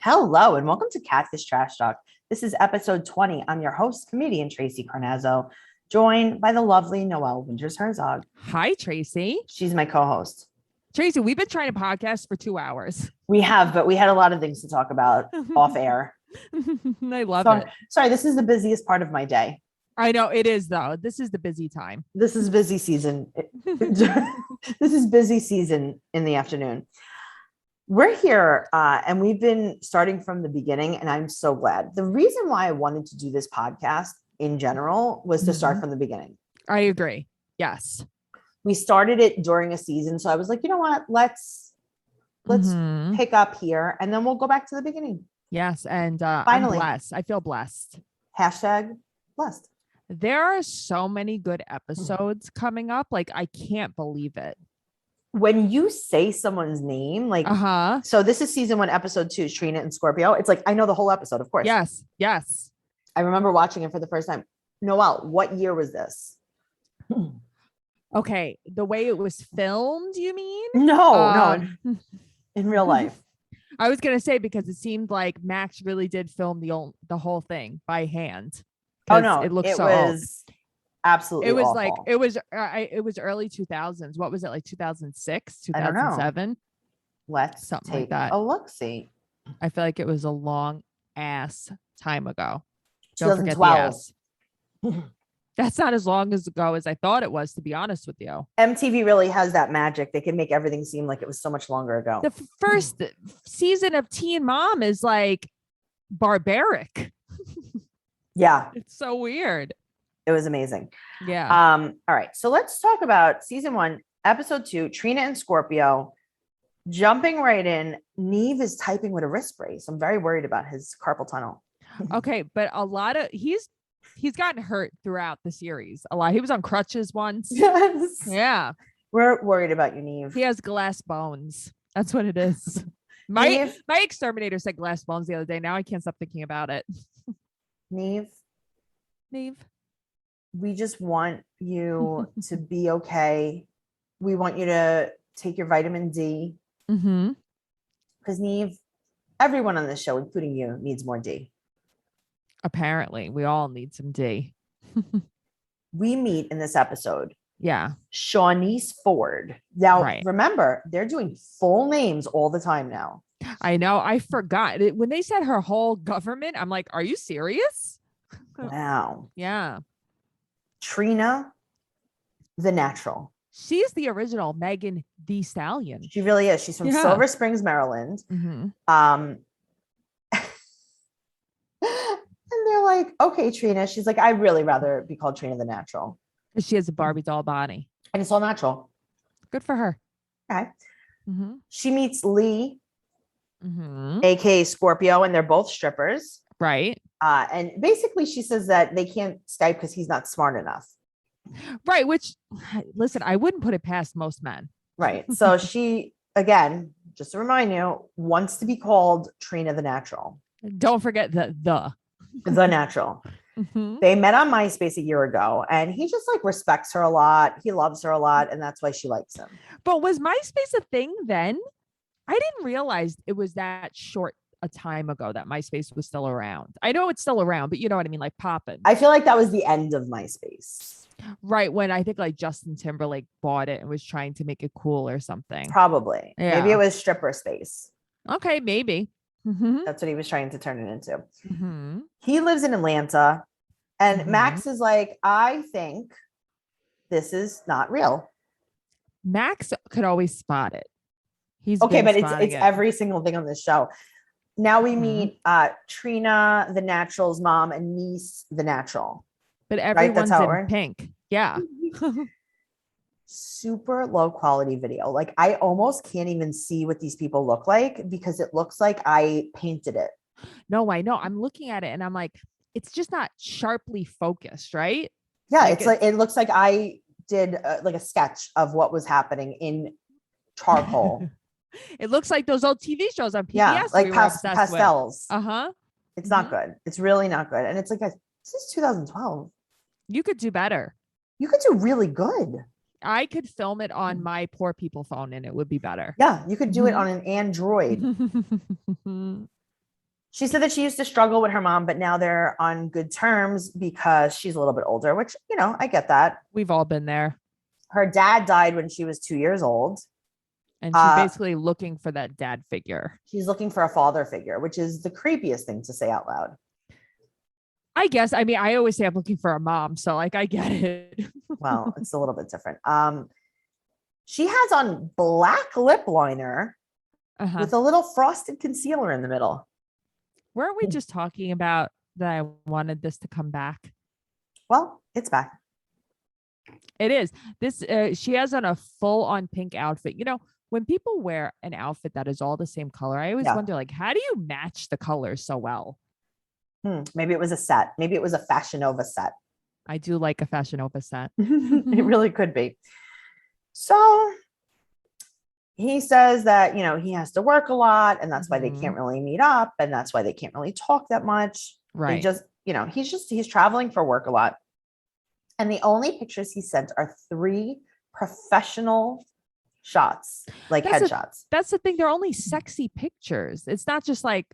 Hello and welcome to Catfish Trash Talk. This is episode 20. I'm your host, comedian Tracey Carnazzo, joined by the lovely Noelle Winters. Hi, Tracey. She's my co-host. Tracey, we've been trying to podcast for 2 hours. We have, but we had a lot of things to talk about off air. I love it. Sorry, this is the busiest part of my day. I know it is, though. This is the busy time. This is busy season. This is busy season in the afternoon. We're here and we've been starting from the beginning, and I'm so glad. The reason why I wanted to do this podcast in general was to start from the beginning. I agree. Yes. We started it during a season. So I was like, you know what? Let's pick up here and then we'll go back to the beginning. Yes. And finally, I'm blessed. I feel blessed. Hashtag blessed. There are so many good episodes coming up. Like, I can't believe it. When you say someone's name, like, so this is season 1, episode 2, Trina and Scorpio. It's like, I know the whole episode, of course. Yes. Yes. I remember watching it for the first time. Noelle, what year was this? Okay. The way it was filmed, you mean? No. In real life. I was going to say, because it seemed like Max really did film the whole thing by hand. Oh, no. It looked absolutely it was awful. Like it was early 2000s. What was it, like 2006, 2007? Let's something take like that. A look see. I feel like it was a long ass time ago. 2012. That's not as long ago as I thought it was, to be honest with you. MTV really has that magic. They can make everything seem like it was so much longer ago. The first season of Teen Mom is like barbaric. Yeah. It's so weird. It was amazing. Yeah. All right. So let's talk about season 1, episode 2, Trina and Scorpio. Jumping right in, Neve is typing with a wrist brace. I'm very worried about his carpal tunnel. Okay, but he's gotten hurt throughout the series a lot. He was on crutches once. Yes. Yeah. We're worried about you, Neve. He has glass bones. That's what it is. My exterminator said glass bones the other day. Now I can't stop thinking about it. Neve. We just want you to be okay. We want you to take your vitamin D. Because Neve, everyone on this show, including you, needs more D. Apparently, we all need some D. We meet in this episode. Yeah. Shawnice Ford. Now, remember, they're doing full names all the time now. I know. I forgot. When they said her whole government, I'm like, are you serious? Wow. Yeah. Trina, the natural. She's the original Megan Thee Stallion. She really is. She's from Silver Springs, Maryland. And they're like, okay, Trina. She's like, I'd really rather be called Trina the natural. She has a Barbie doll body. And it's all natural. Good for her. Okay. She meets Lee, aka Scorpio, and they're both strippers. Right. And basically she says that they can't Skype because he's not smart enough. Right. Which, listen, I wouldn't put it past most men. Right. So she, again, just to remind you, wants to be called Trina the natural. Don't forget the natural. They met on MySpace a year ago, and he just like respects her a lot. He loves her a lot, and that's why she likes him. But was MySpace a thing then? I didn't realize it was that short a time ago that MySpace was still around. I know it's still around, but you know what I mean? Like popping. I feel like that was the end of MySpace. Right. When I think like Justin Timberlake bought it and was trying to make it cool or something. Probably. Yeah. Maybe it was stripper space. Okay. Maybe. That's what he was trying to turn it into. He lives in Atlanta, and Max is like, I think this is not real. Max could always spot it. He's okay, but it's every single thing on this show. Now we meet Trina, the natural's mom, and Niece, the natural. But everyone's in pink. Yeah. Super low quality video. Like I almost can't even see what these people look like because it looks like I painted it. No, I know. I'm looking at it and I'm like, it's just not sharply focused, right? Yeah, it looks like I did like a sketch of what was happening in charcoal. It looks like those old TV shows on PBS. Yeah, like pastels. With. It's not good. It's really not good. And it's like, guys, this is 2012. You could do better. You could do really good. I could film it on my poor people phone and it would be better. Yeah, you could do it on an Android. She said that she used to struggle with her mom, but now they're on good terms because she's a little bit older, which, I get that. We've all been there. Her dad died when she was 2 years old. And she's basically looking for that dad figure. She's looking for a father figure, which is the creepiest thing to say out loud. I guess. I mean, I always say I'm looking for a mom. So like, I get it. Well, it's a little bit different. She has on black lip liner with a little frosted concealer in the middle. Weren't we just talking about that I wanted this to come back? Well, it's back. It is. This she has on a full on pink outfit. When people wear an outfit that is all the same color, I always wonder, like, how do you match the colors so well? Maybe it was a set. Maybe it was a Fashion Nova set. I do like a Fashion Nova set. It really could be. So he says that, he has to work a lot and that's why they can't really meet up. And that's why they can't really talk that much. Right. They just, he's traveling for work a lot. And the only pictures he sent are 3 professional shots, like headshots. That's the thing. They're only sexy pictures. It's not just like,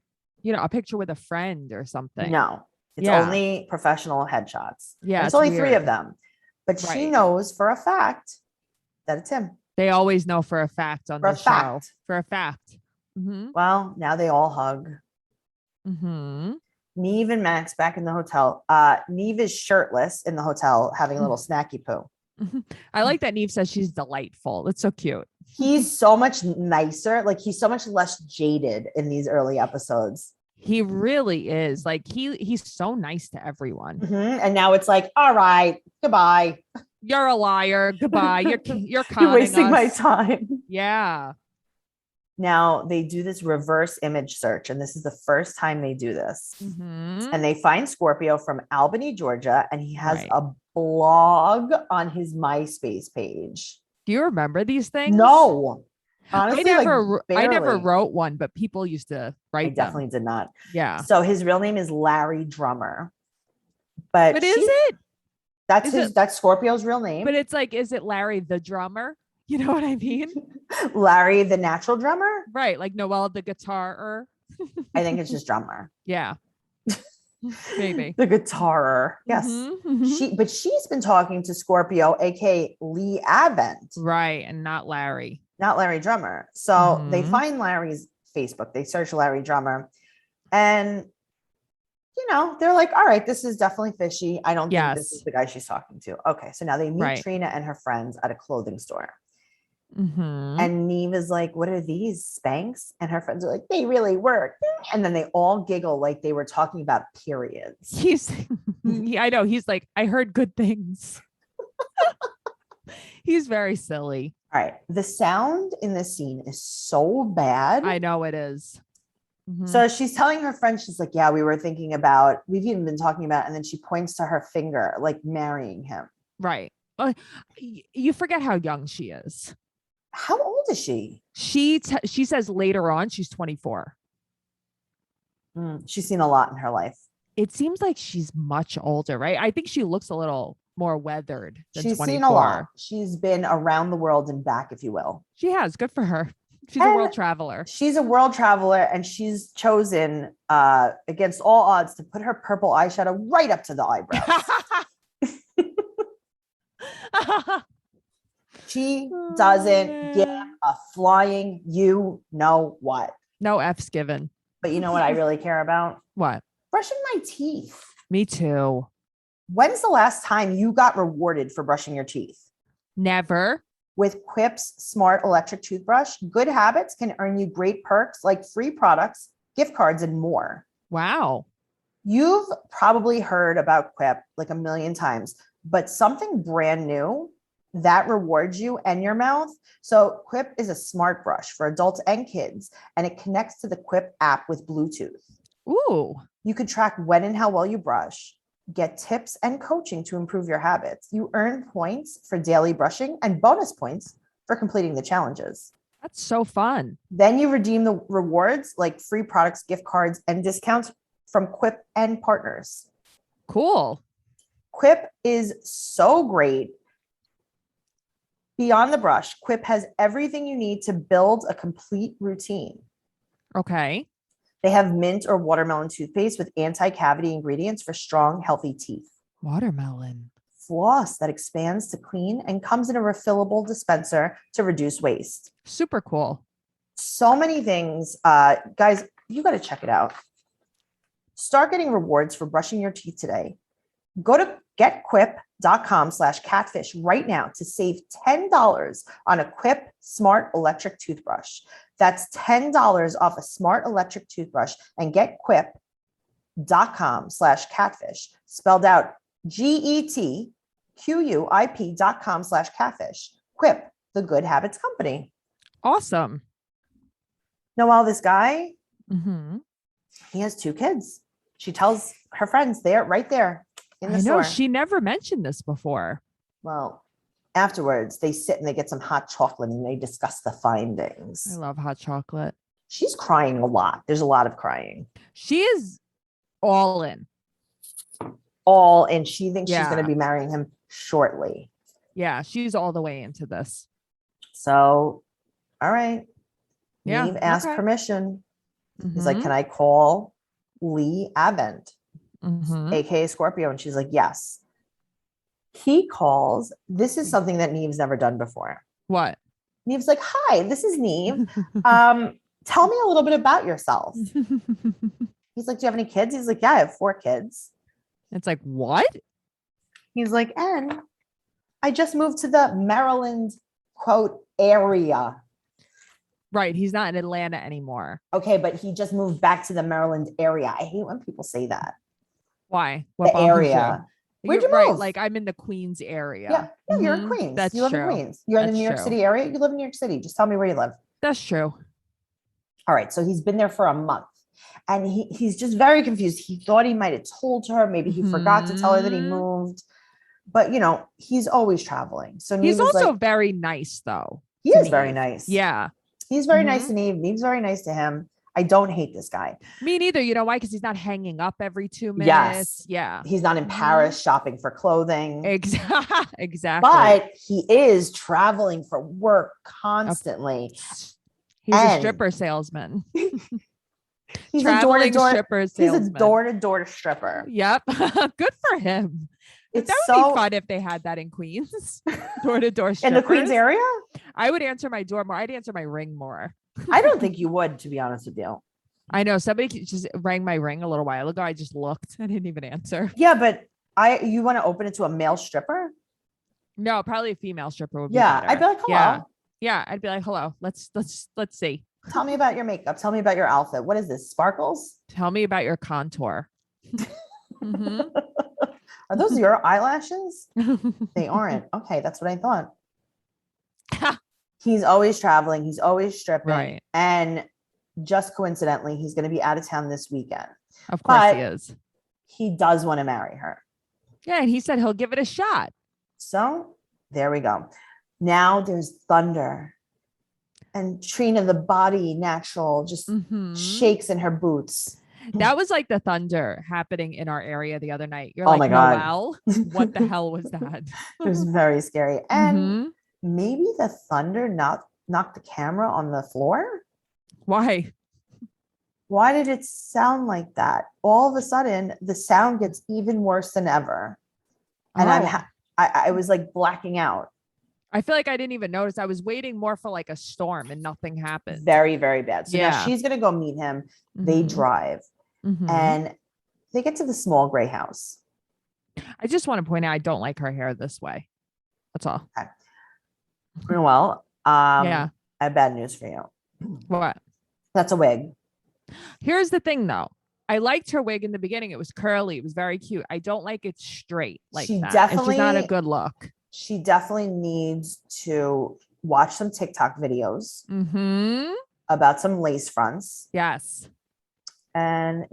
a picture with a friend or something. No, it's only professional headshots. Yeah. It's only weird. 3 of them, but she knows for a fact that it's him. They always know for a fact on the show. For a fact. Mm-hmm. Well, now they all hug. Mm-hmm. Neve and Max back in the hotel. Neve is shirtless in the hotel having a little snacky poo. I like that Neve says she's delightful. It's so cute. He's so much nicer. Like, he's so much less jaded in these early episodes. He really is. Like, he's so nice to everyone. Mm-hmm. And now it's like, all right, goodbye. You're a liar. Goodbye. You're wasting us. my time. Yeah. Now they do this reverse image search, and this is the first time they do this. Mm-hmm. And they find Scorpio from Albany, Georgia, and he has a blog on his MySpace page. Do you remember these things? No. Honestly, I never wrote one, but people used to write them. Definitely did not. Yeah. So his real name is Larry Drummer. But is it? That's Scorpio's real name. But it's like, is it Larry the drummer? You know what I mean? Larry the natural drummer? Right. Like Noelle the guitarer. I think it's just drummer. Yeah. Maybe. The guitarer. Yes. Mm-hmm. She's been talking to Scorpio, aka Lee Avent. Right. And not Larry. Not Larry Drummer. So they find Larry's Facebook. They search Larry Drummer. And they're like, all right, this is definitely fishy. I don't think this is the guy she's talking to. Okay. So now they meet Trina and her friends at a clothing store. Mm-hmm. And Neve is like, what are these, Spanx? And her friends are like, they really work. And then they all giggle like they were talking about periods. I know. He's like, I heard good things. He's very silly. All right. The sound in this scene is so bad. I know it is. Mm-hmm. So she's telling her friend, she's like, yeah, we've even been talking about, and then she points to her finger, like marrying him. Right. You forget how young she is. How old is she? She says later on, she's 24. She's seen a lot in her life. It seems like she's much older, right? I think she looks a little more weathered than she's 24. Seen a lot. She's been around the world and back, if you will. She has. Good for her. She's a world traveler. She's a world traveler, and she's chosen against all odds to put her purple eyeshadow right up to the eyebrows. She doesn't give a flying you know what. No F's given. But you know what I really care about? What? Brushing my teeth. Me too. When's the last time you got rewarded for brushing your teeth? Never. With Quip's smart electric toothbrush, good habits can earn you great perks like free products, gift cards, and more. Wow. You've probably heard about Quip like a million times, but something brand new that rewards you and your mouth. So Quip is a smart brush for adults and kids, and it connects to the Quip app with Bluetooth. Ooh. You can track when and how well you brush, get tips and coaching to improve your habits. You earn points for daily brushing and bonus points for completing the challenges. That's so fun. Then you redeem the rewards like free products, gift cards, and discounts from Quip and partners. Cool. Quip is so great. Beyond the brush, Quip has everything you need to build a complete routine. Okay. They have mint or watermelon toothpaste with anti-cavity ingredients for strong, healthy teeth. Watermelon. Floss that expands to clean and comes in a refillable dispenser to reduce waste. Super cool. So many things. Guys, you got to check it out. Start getting rewards for brushing your teeth today. Go to getquip.com/catfish right now to save $10 on a Quip Smart Electric Toothbrush. That's $10 off a smart electric toothbrush, and getquip.com/catfish, spelled out GETQUIP.com/catfish. Quip, the good habits company. Awesome. Noelle, this guy, Mm-hmm. he has 2 kids. She tells her friends they're right there in the store. She never mentioned this before. Well, afterwards, they sit and they get some hot chocolate and they discuss the findings. I love hot chocolate. She's crying a lot. There's a lot of crying. She is all in. And she thinks she's going to be marrying him shortly. Yeah, she's all the way into this. So, all right. Yeah. Neve asked permission. Mm-hmm. He's like, can I call Lee Avent, mm-hmm. aka Scorpio? And she's like, yes. He calls. This is something that Neve's never done before. What? Neve's like, hi, this is Neve. Tell me a little bit about yourself. He's like, do you have any kids? He's like, yeah, I have 4 kids. It's like, what? He's like, and I just moved to the Maryland, quote, area. Right. He's not in Atlanta anymore. Okay, but he just moved back to the Maryland area. I hate when people say that. Why? What the area. Where'd you move? Like, I'm in the Queens area. Yeah, you're in Queens. That's you live true. in Queens. You're in the New York City area. You live in New York City. Just tell me where you live. That's true. All right. So he's been there for a month. And he's just very confused. He thought he might have told her. Maybe he forgot to tell her that he moved. But, he's always traveling. So he's also very nice, though. He is very nice. Yeah. He's very nice to Neve. Neve's very nice to him. I don't hate this guy. Me neither. You know why? Because he's not hanging up every 2 minutes. Yes. Yeah. He's not in Paris shopping for clothing. Exactly. But he is traveling for work constantly. He's a stripper salesman. He's traveling stripper salesman. He's a door-to-door stripper. Yep. Good for him. That would be fun if they had that in Queens. Door-to-door strippers. In the Queens area? I would answer my door more. I'd answer my ring more. I don't think you would, to be honest with you. I know somebody just rang my ring a little while ago. I just looked. I didn't even answer. Yeah, but you want to open it to a male stripper? No, probably a female stripper would be better. I'd be like, hello. Yeah, I'd be like, hello. Let's see. Tell me about your makeup. Tell me about your outfit. What is this? Sparkles? Tell me about your contour. Mm-hmm. Are those your eyelashes? They aren't. Okay, that's what I thought. He's always traveling. He's always stripping. Right. And just coincidentally, he's going to be out of town this weekend. Of course he is. He does want to marry her. Yeah, and he said he'll give it a shot. So there we go. Now there's thunder. And Trina, the body natural, just shakes in her boots. That was like the thunder happening in our area the other night. You're oh like, my God. Noelle, what the hell was that? It was very scary. And maybe the thunder knocked the camera on the floor. Why? Why did it sound like that? All of a sudden, the sound gets even worse than ever. And I was like blacking out. I feel like I didn't even notice. I was waiting more for like a storm and nothing happened. Very, very bad. So now she's going to go meet him. They drive and they get to the small gray house. I just want to point out, I don't like her hair this way. That's all. Okay. Well, I have bad news for you. What? That's a wig. Here's the thing though. I liked her wig in the beginning. It was curly. It was very cute. I don't like it straight like that. It's just not a good look. She definitely needs to watch some TikTok videos about some lace fronts. Yes. And,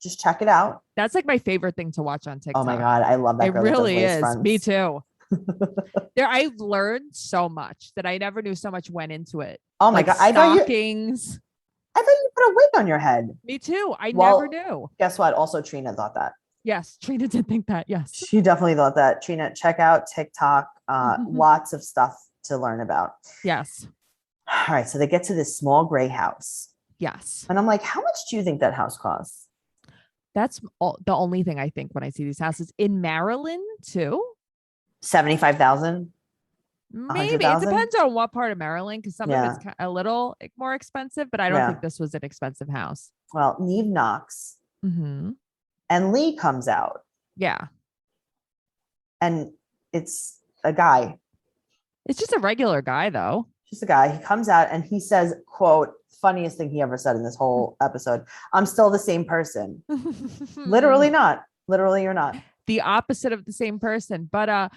just check it out. That's like my favorite thing to watch on TikTok. Oh my God. I love that. It really is. Fronts. Me too. I've learned so much that I never knew so much went into it. Oh my God. I thought you put a wig on your head. Me too. I never knew. Guess what? Also, Trina thought that. Yes, Trina did think that. Yes. She definitely thought that. Trina, check out TikTok. Lots of stuff to learn about. Yes. All right. So they get to this small gray house Yes. And I'm like, how much do you think that house costs? That's the only thing I think when I see these houses in Maryland too. 75,000, Maybe it 100,000. depends on what part of Maryland, because some of Yeah. it's a little more expensive, but I don't Yeah. think this was an expensive house. Well, Neve knocks Mm-hmm. and Lee comes out, Yeah. and it's a guy. It's just a regular guy though. Just a guy. He comes out and he says, quote, funniest thing he ever said in this whole episode. I'm still the same person. Literally not. Literally, you're not. The opposite of the same person. But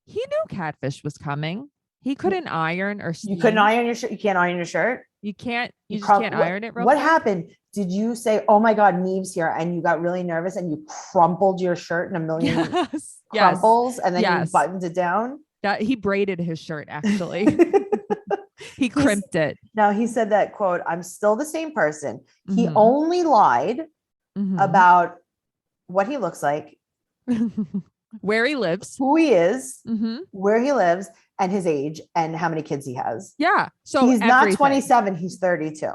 he knew catfish was coming. He couldn't iron or steam. You couldn't iron your shirt. You can't iron your shirt. You can't. You just can't iron it. What happened? Did you say, "Oh my God, Neve's here," and you got really nervous and you crumpled your shirt in a million crumples, and then you buttoned it down? He braided his shirt. Actually, he crimped it. No, he said that, quote, "I'm still the same person." He only lied about what he looks like, where he lives, who he is, where he lives, and his age, and how many kids he has. Yeah. So he's not 27, he's 32.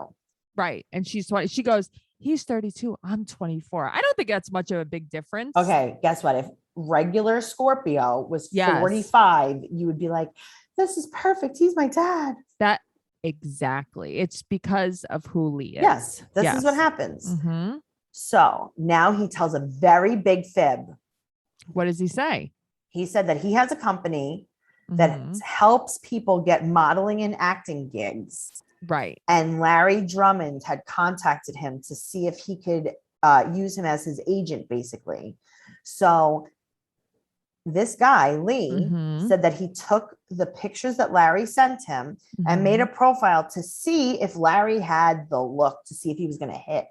Right. And she's 20. She goes, he's 32. I'm 24. I don't think that's much of a big difference. Okay. Guess what? If regular Scorpio was 45, you would be like, this is perfect. He's my dad. That exactly. It's because of who Lee is. Yes. This is what happens. So now he tells a very big fib. What does he say? He said that he has a company that helps people get modeling and acting gigs. Right. And Larry Drummond had contacted him to see if he could use him as his agent, basically. So this guy, Lee, said that he took the pictures that Larry sent him and made a profile to see if Larry had the look, to see if he was going to hit.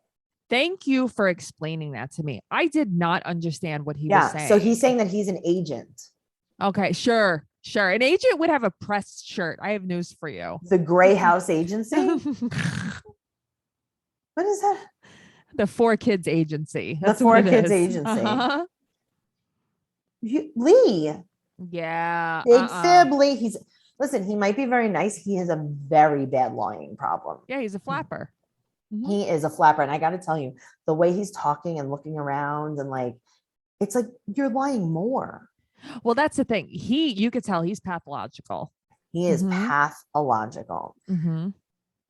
Thank you for explaining that to me. I did not understand what he was saying. So he's saying that he's an agent. Okay, sure. An agent would have a pressed shirt. I have news for you. The Gray House Agency? What is that? The 4 Kids Agency. That's the 4 Kids Agency. Lee. Yeah. Big fib Lee. He might be very nice. He has a very bad lying problem. Yeah, he's a flapper. He is a flapper. And I got to tell you, the way he's talking and looking around, and like, it's like, you're lying more. Well, that's the thing. You could tell he's pathological. He is pathological.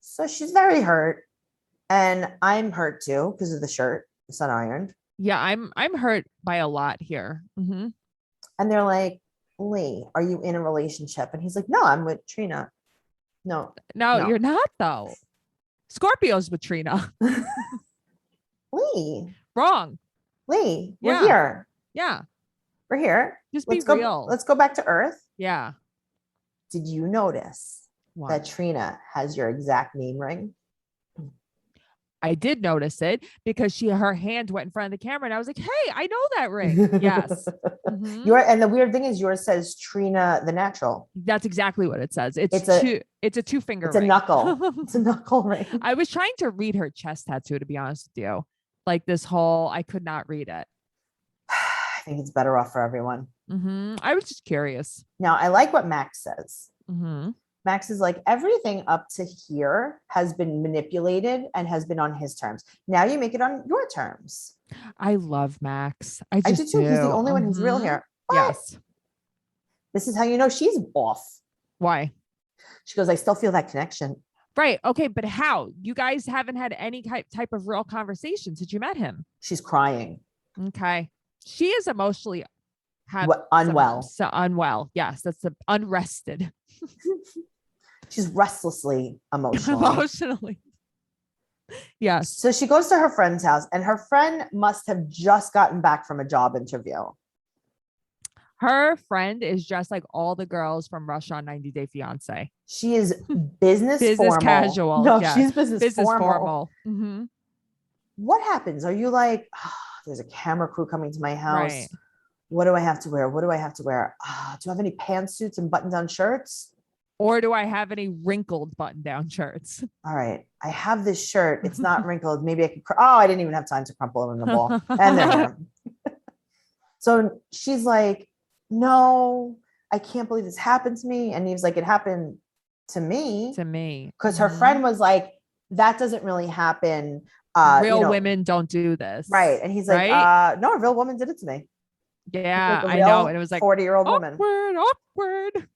So she's very hurt. And I'm hurt too, because of the shirt. It's not ironed. Yeah, I'm hurt by a lot here. And they're like, Lee, are you in a relationship? And he's like, no, I'm with Trina. No, you're not though. Scorpio's with Trina. Lee. Wrong. Lee, we're here. Yeah. We're here. Just be real. Let's go back to Earth. Yeah. Did you notice that Trina has your exact name ring? I did notice it because her hand went in front of the camera and I was like, hey, I know that ring. Yes. And the weird thing is yours says Trina the Natural. That's exactly what it says. It's a 2-finger ring. It's a knuckle. It's a knuckle ring. I was trying to read her chest tattoo, to be honest with you. Like this whole, I could not read it. I think it's better off for everyone. I was just curious. Now, I like what Max says. Max is like, everything up to here has been manipulated and has been on his terms. Now you make it on your terms. I love Max. I do too. He's the only one who's real here. What? Yes. This is how you know she's off. Why? She goes, I still feel that connection. Right. Okay. But how? You guys haven't had any type of real conversation since you met him. She's crying. Okay. She is emotionally unwell. Unwell. Yes. That's unrested. She's restlessly emotional. Emotionally. Yes. So she goes to her friend's house and her friend must have just gotten back from a job interview. Her friend is just like all the girls from Russia on 90 Day Fiance. She is business formal. Casual. No, she's business formal. What happens? Are you like, there's a camera crew coming to my house. Right. What do I have to wear? What do I have to wear? Do I have any pantsuits and button-down shirts? Or do I have any wrinkled button-down shirts? All right. I have this shirt. It's not wrinkled. Maybe I could. I didn't even have time to crumple it in the ball. And there. So she's like, no, I can't believe this happened to me. And he was like, it happened to me. To me. Because her friend was like, that doesn't really happen. Real women don't do this. Right. And he's like, right? No, a real woman did it to me. Yeah, like I know. And it was like 40-year-old woman. Awkward.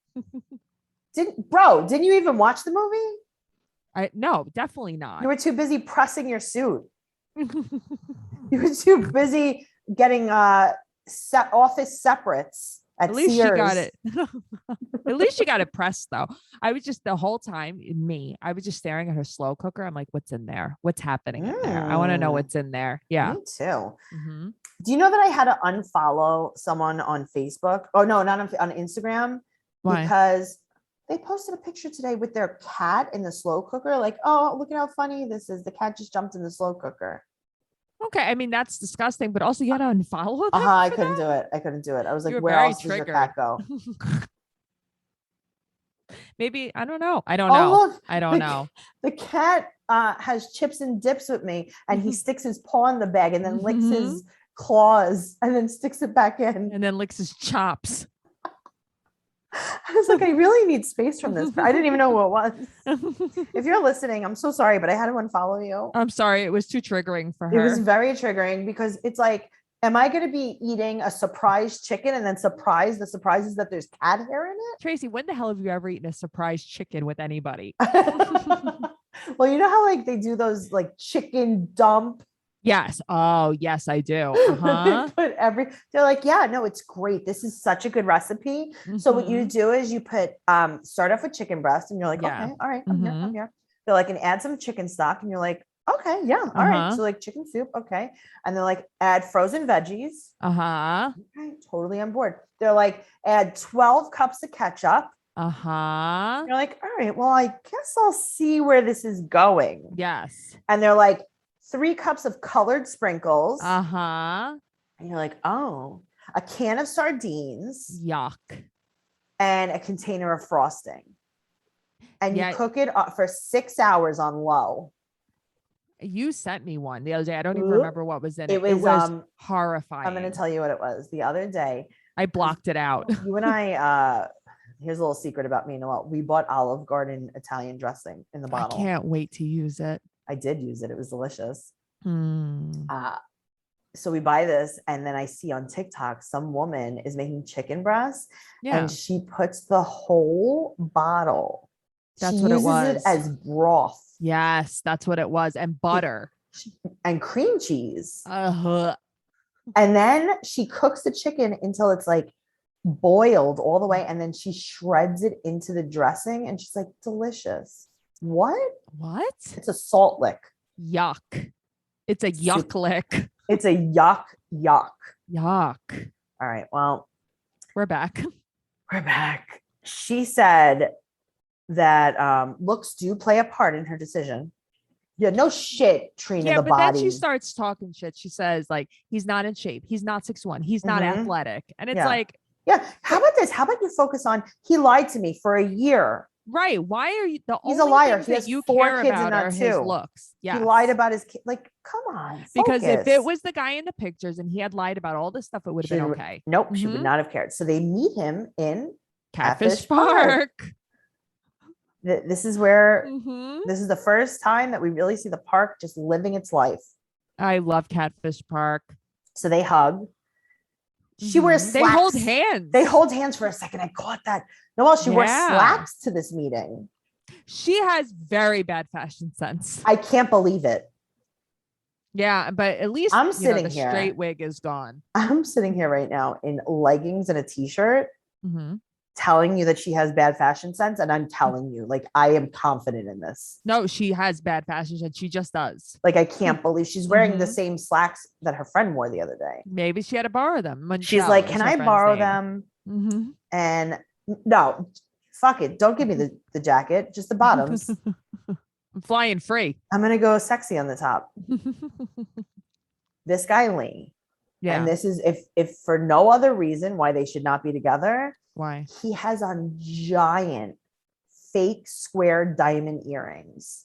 Didn't you even watch the movie? No, definitely not. You were too busy pressing your suit. You were too busy getting office separates at least Sears. She got it. At least she got it pressed though. I was just the whole time I was just staring at her slow cooker. I'm like, what's in there? What's happening in there? I want to know what's in there. Yeah. Me too. Mm-hmm. Do you know that I had to unfollow someone on Facebook? Oh no, not on Instagram. Why? Because they posted a picture today with their cat in the slow cooker. Like, oh, look at how funny this is. The cat just jumped in the slow cooker. Okay, I mean that's disgusting, but also you had to unfollow them. I couldn't do it. I was like, where else does your cat go? Maybe I don't know. Look, I don't know. The cat has chips and dips with me, and he sticks his paw in the bag and then licks his claws and then sticks it back in and then licks his chops. I was like, I really need space from this. I didn't even know who it was. If you're listening, I'm so sorry, but I had to unfollow you. I'm sorry. It was too triggering for her. It was very triggering because it's like, am I going to be eating a surprise chicken and then the surprise is that there's cat hair in it? Tracy, when the hell have you ever eaten a surprise chicken with anybody? Well, you know how like they do those like chicken dump. Yes. Oh, yes, I do. Uh-huh. They're like, yeah, no, it's great. This is such a good recipe. Mm-hmm. So what you do is you put, start off with chicken breast and you're like, okay, all right, I'm here. They're like, and add some chicken stock. And you're like, okay, yeah. All right. So like chicken soup. Okay. And they're like, add frozen veggies. Okay. Totally on board. They're like, add 12 cups of ketchup. You're like, all right, well, I guess I'll see where this is going. Yes. And they're like, 3 cups of colored sprinkles. And you're like, oh, a can of sardines. Yuck. And a container of frosting. And you cook it for 6 hours on low. You sent me one the other day. I don't even remember what was in it. It was horrifying. I'm going to tell you what it was. The other day. I blocked it out. You and I, here's a little secret about me and Noelle. We bought Olive Garden Italian dressing in the bottle. I can't wait to use it. I did use it. It was delicious. So we buy this, and then I see on TikTok some woman is making chicken breast, and she puts the whole bottle. That's what it was. It as broth. Yes, that's what it was, and butter and cream cheese. And then she cooks the chicken until it's like boiled all the way, and then she shreds it into the dressing, and she's like, delicious. What? It's a salt lick. Yuck. It's a yuck lick. It's a yuck. All right. Well, we're back. She said that looks do play a part in her decision. Yeah, no shit, Trina. Yeah, but then she starts talking shit. She says like, he's not in shape. He's not 6'1". He's not athletic. And it's like, yeah. How about this? How about you focus on, he lied to me for a year. Right. Why are you He's a liar. He has you 4 kids about and his looks. Yeah. He lied about his kid. Like, come on. Because if it was the guy in the pictures and he had lied about all this stuff, it would have been okay. Nope. She would not have cared. So they meet him in Catfish Park. This is where this is the first time that we really see the park just living its life. I love Catfish Park. So they hug. She wears slacks. They hold hands. They hold hands for a second. I caught that. Noelle, she wore slacks to this meeting. She has very bad fashion sense. I can't believe it. Yeah, but at least I'm sitting the here. Straight wig is gone. I'm sitting here right now in leggings and a t-shirt, telling you that she has bad fashion sense, and I'm telling you, like, I am confident in this. No, she has bad fashion sense. She just does. Like, I can't believe she's wearing the same slacks that her friend wore the other day. Maybe she had to borrow them. She's like, can I borrow them? And no, fuck it. Don't give me the jacket, just the bottoms. I'm flying free. I'm going to go sexy on the top. This guy, Lee. Yeah. And this is, if for no other reason why they should not be together. Why? He has on giant fake square diamond earrings.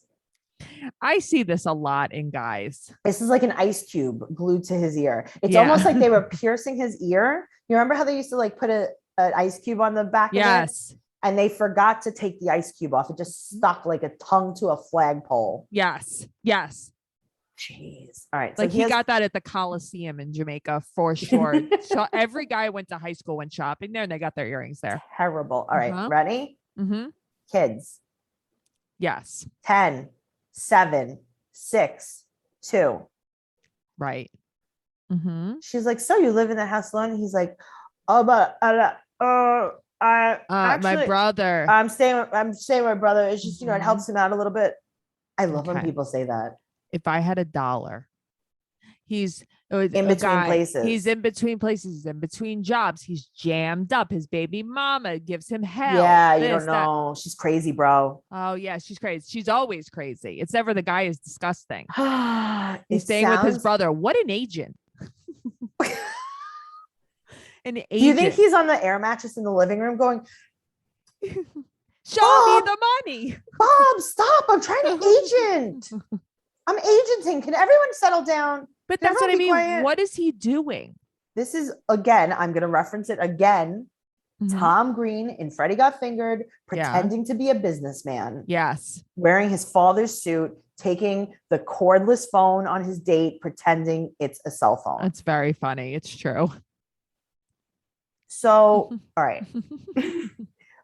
I see this a lot in guys. This is like an ice cube glued to his ear. It's almost like they were piercing his ear. You remember how they used to like put an ice cube on the back of it? and they forgot to take the ice cube off. It just stuck like a tongue to a flagpole. Yes. Jeez. All right. Like he got that at the Coliseum in Jamaica for sure. So every guy I went to high school went shopping there and they got their earrings there. Terrible. All right. Ready? Mm-hmm. Kids. Yes. 10, 7, 6, 2. Right. Mm-hmm. She's like, so you live in the house alone? And he's like, oh, but actually, my brother. I'm staying with my brother. It's just, it helps him out a little bit. I love when people say that. If I had $1, he's in between places. He's in between places. He's in between jobs. He's jammed up. His baby mama gives him hell. Yeah, you don't know. She's crazy, bro. Oh yeah, she's crazy. She's always crazy. It's never the guy is disgusting. He's staying with his brother. What an agent. An agent. Do you think he's on the air mattress in the living room going, show me the money? Bob, stop. I'm trying to agent. I'm agenting. Can everyone settle down? But that's what I mean. Quiet? What is he doing? This is, again, I'm going to reference it again. Tom Green in Freddie Got Fingered, pretending to be a businessman. Yes. Wearing his father's suit, taking the cordless phone on his date, pretending it's a cell phone. That's very funny. It's true. So, all right.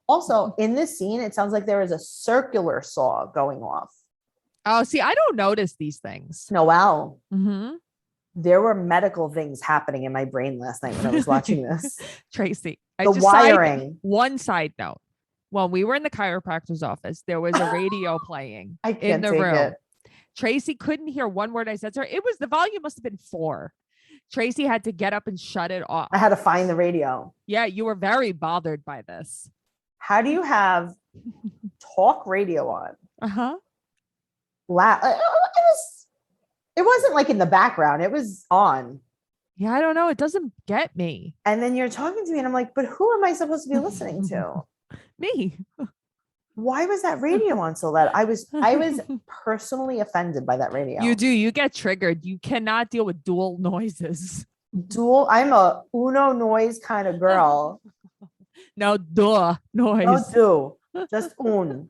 Also, in this scene, it sounds like there is a circular saw going off. Oh, see, I don't notice these things. Noelle. There were medical things happening in my brain last night when I was watching this. Tracey. The wiring. One side note. When we were in the chiropractor's office, there was a radio playing in the room. Tracey couldn't hear one word I said to her. The volume must have been 4. Tracey had to get up and shut it off. I had to find the radio. Yeah, you were very bothered by this. How do you have talk radio on? It wasn't like in the background. It was on. Yeah, I don't know. It doesn't get me. And then you're talking to me and I'm like, but who am I supposed to be listening to? Me. Why was that radio on so loud? I was personally offended by that radio. You do. You get triggered. You cannot deal with dual noises. I'm a uno noise kind of girl. No, duh noise. No, just un.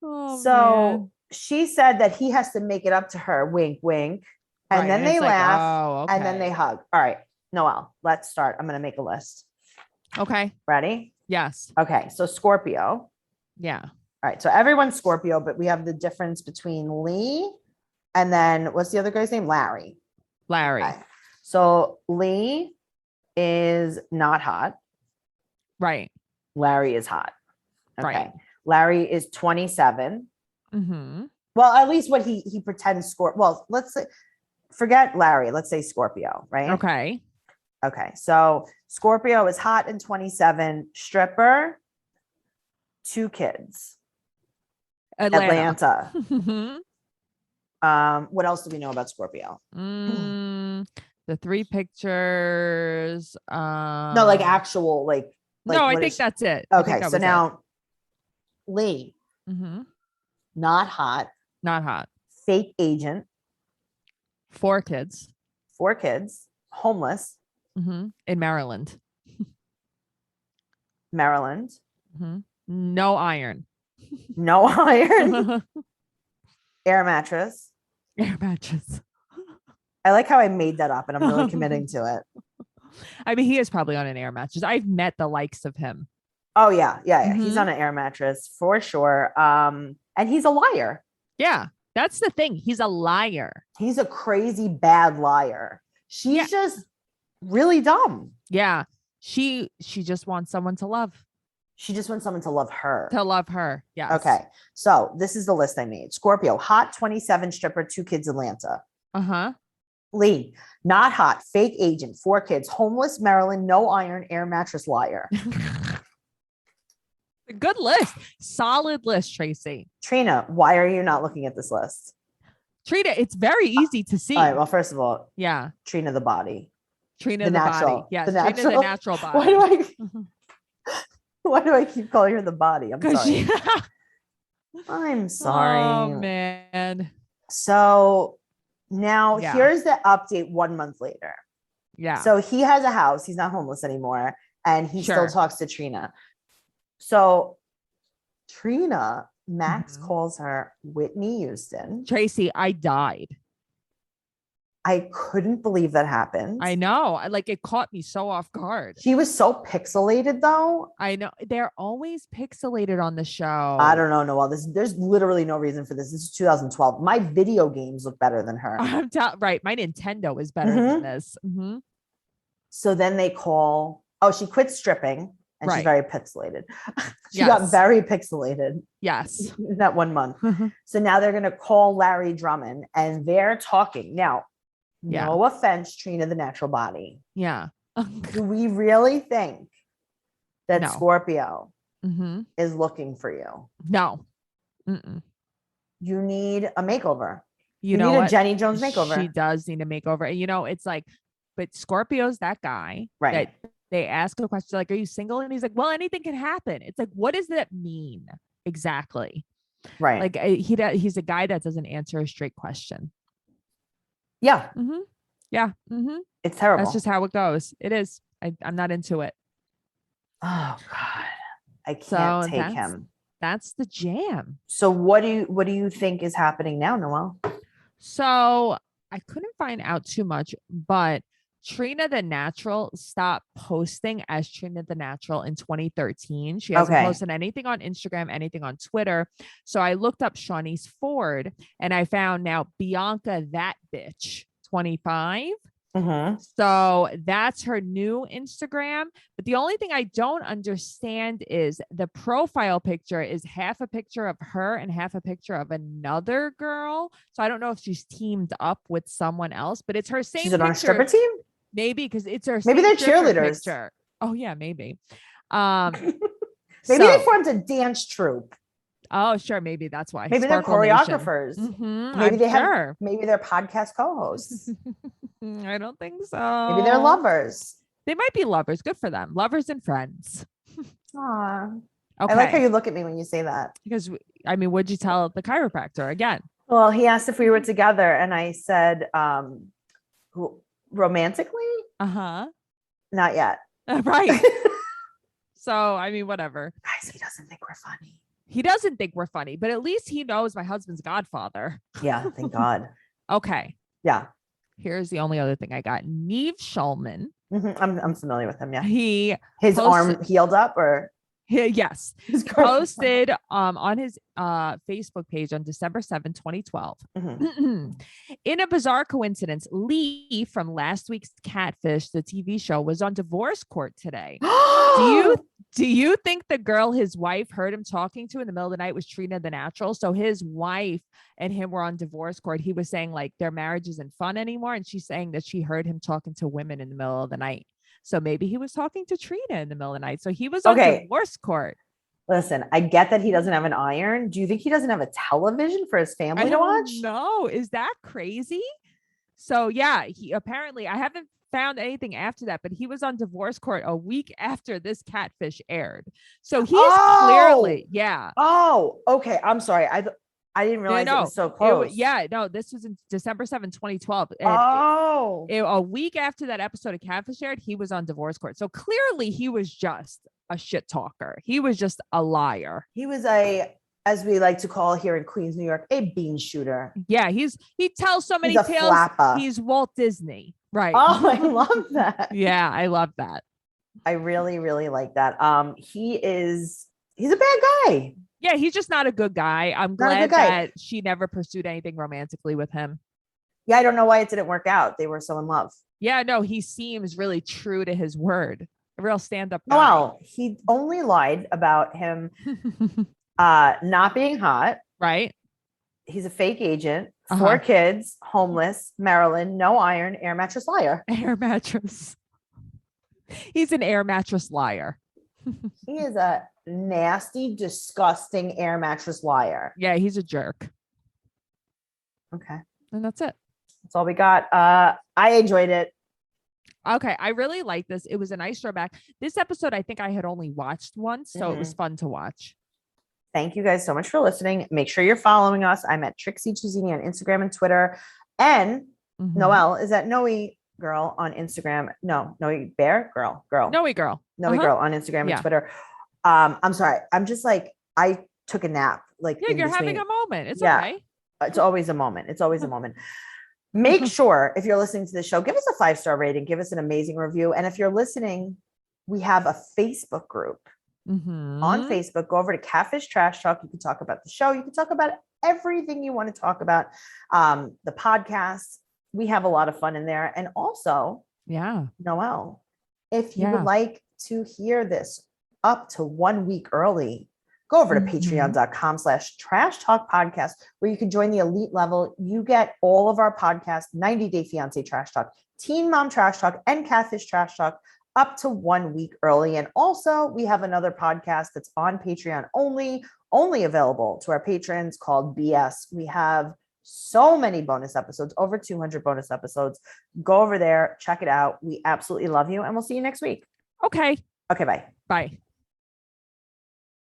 Oh, so man. She said that he has to make it up to her, wink, wink. And then they laugh, okay. And then they hug. All right, Noelle, let's start. I'm going to make a list. Okay. Ready? Yes. Okay, so Scorpio. Yeah. All right, so everyone's Scorpio, but we have the difference between Lee and then what's the other guy's name? Larry. Okay. So Lee is not hot. Right. Larry is hot. Okay. Right. Larry is 27. Well, at least what he pretends well, let's say, forget Larry. Let's say Scorpio, right? Okay. Okay. So Scorpio is hot and 27, stripper, 2 kids. Atlanta. What else do we know about Scorpio? The 3 pictures. No, like actual, like no, I think that's it. Okay. So now Lee, not hot. Not hot. Fake agent. 4 kids. 4 kids. Homeless. In Maryland. Maryland. No iron. No iron. Air mattress. Air mattress. I like how I made that up and I'm really committing to it. I mean, he is probably on an air mattress. I've met the likes of him. Oh, yeah. He's on an air mattress for sure. And he's a liar. Yeah, that's the thing. He's a liar. He's a crazy bad liar. She's just really dumb. Yeah. She just wants someone to love. She just wants someone to love her. To love her. Yeah. Okay. So this is the list I made. Scorpio, hot 27, stripper, 2 kids, Atlanta. Lee, not hot, fake agent, 4 kids, homeless, Maryland, no iron, air mattress, liar. Good list. Solid list, Tracey. Trina, why are you not looking at this list? Trina, it's very easy to see. All right. Well, first of all, yeah. Trina the body. Trina the body. Yes, Trina the natural body. Why do I keep calling her the body? I'm sorry. I'm sorry. Oh, man. So now here's the update 1 month later. Yeah. So he has a house. He's not homeless anymore. and he still talks to Trina. So Trina, Max calls her Whitney Houston. Tracey, I died. I couldn't believe that happened. I know. It caught me so off guard. He was so pixelated though. I know. They're always pixelated on the show. I don't know, Noelle. There's literally no reason for this. This is 2012. My video games look better than her. Right. My Nintendo is better than this. So then they call, she quit stripping and she's very pixelated. She got very pixelated. Yes. In that 1 month. So now they're going to call Larry Drummond and they're talking. Now, no offense, Trina, the natural body. Yeah. Do we really think that Scorpio is looking for you? No. You need a makeover. You need a Jenny Jones makeover. She does need a makeover. And it's like, but Scorpio's that guy. Right. That they ask a question like, are you single? And he's like, well, anything can happen. It's like, what does that mean? Exactly. Right. Like he's a guy that doesn't answer a straight question. Yeah. Yeah. It's terrible. That's just how it goes. It is. I'm not into it. Oh God. I can't take him. That's the jam. So what do you think is happening now, Noelle? So I couldn't find out too much, but Trina the Natural stopped posting as Trina the Natural in 2013. She hasn't posted anything on Instagram, anything on Twitter. So I looked up Shawnee's Ford and I found now Bianca that bitch 25. So that's her new Instagram. But the only thing I don't understand is the profile picture is half a picture of her and half a picture of another girl. So I don't know if she's teamed up with someone else, but it's her same. She's on a stripper team? Maybe because it's her. Maybe they're cheerleaders. Picture. Oh yeah, maybe. Maybe they formed a dance troupe. Oh sure, maybe that's why. Maybe they're choreographers. Maybe they're podcast co-hosts. I don't think so. Maybe they're lovers. They might be lovers. Good for them. Lovers and friends. Aww. Okay. I like how you look at me when you say that. Because what'd you tell the chiropractor again? Well, he asked if we were together, and I said, romantically? Not yet. Right. So, whatever. Guys, he doesn't think we're funny. He doesn't think we're funny, but at least he knows my husband's godfather. Yeah, thank God. Okay. Yeah. Here's the only other thing I got. Neve Schulman. I'm familiar with him. Yeah. His posted, arm healed up, or yes, posted on his Facebook page on December 7, 2012. In a bizarre coincidence, Lee from last week's Catfish, the TV show, was on divorce court today. Do you think the girl his wife heard him talking to in the middle of the night was Trina the Natural? So his wife and him were on divorce court. He was saying like their marriage isn't fun anymore. And she's saying that she heard him talking to women in the middle of the night. So maybe he was talking to Trina in the middle of the night. So he was on divorce court. Listen, I get that he doesn't have an iron. Do you think he doesn't have a television for his family to watch? No, is that crazy? So yeah, he apparently, I haven't found anything after that, but he was on divorce court a week after this Catfish aired. So he's clearly, Oh, okay. I'm sorry. I didn't realize it was so close. This was in December 7, 2012. And a week after that episode of Catfish aired, he was on divorce court. So clearly he was just a shit talker. He was just a liar. He was as we like to call here in Queens, New York, a bean shooter. Yeah, he tells so many tales. Flapper. He's Walt Disney. Right. Oh, I love that. Yeah, I love that. I really, really like that. He's a bad guy. Yeah, he's just not a good guy. I'm glad that she never pursued anything romantically with him. Yeah, I don't know why it didn't work out. They were so in love. Yeah, no, he seems really true to his word. A real stand-up guy. Well, he only lied about him not being hot. Right. He's a fake agent, 4 kids, homeless, Maryland, no iron, air mattress liar. Air mattress. He's an air mattress liar. He is a nasty, disgusting air mattress liar. Yeah, he's a jerk. Okay. And that's it. That's all we got. I enjoyed it. Okay. I really like this. It was a nice throwback. This episode, I think I had only watched once, so it was fun to watch. Thank you guys so much for listening. Make sure you're following us. I'm at Trixie Chizini on Instagram and Twitter. And Noelle is at Noe Girl on Instagram. No, Bear Girl. Noe Girl. Noe Girl on Instagram and Twitter. I'm sorry. I'm just like, I took a nap. Like, yeah, you're having a moment. It's okay. It's always a moment. It's always a moment. Make sure if you're listening to the show, give us a 5-star rating, give us an amazing review. And if you're listening, we have a Facebook group on Facebook. Go over to Catfish Trash Talk. You can talk about the show. You can talk about everything you want to talk about. The podcast. We have a lot of fun in there. And also, Noelle, if you would like to hear this up to 1 week early, go over to patreon.com/trash talk podcast, where you can join the elite level. You get all of our podcasts, 90 Day Fiance Trash Talk, Teen Mom Trash Talk, and Catfish Trash Talk up to 1 week early. And also we have another podcast that's on Patreon only available to our patrons called BS. We have so many bonus episodes, over 200 bonus episodes. Go over there, check it out. We absolutely love you. And we'll see you next week. Okay. Okay. Bye. Bye.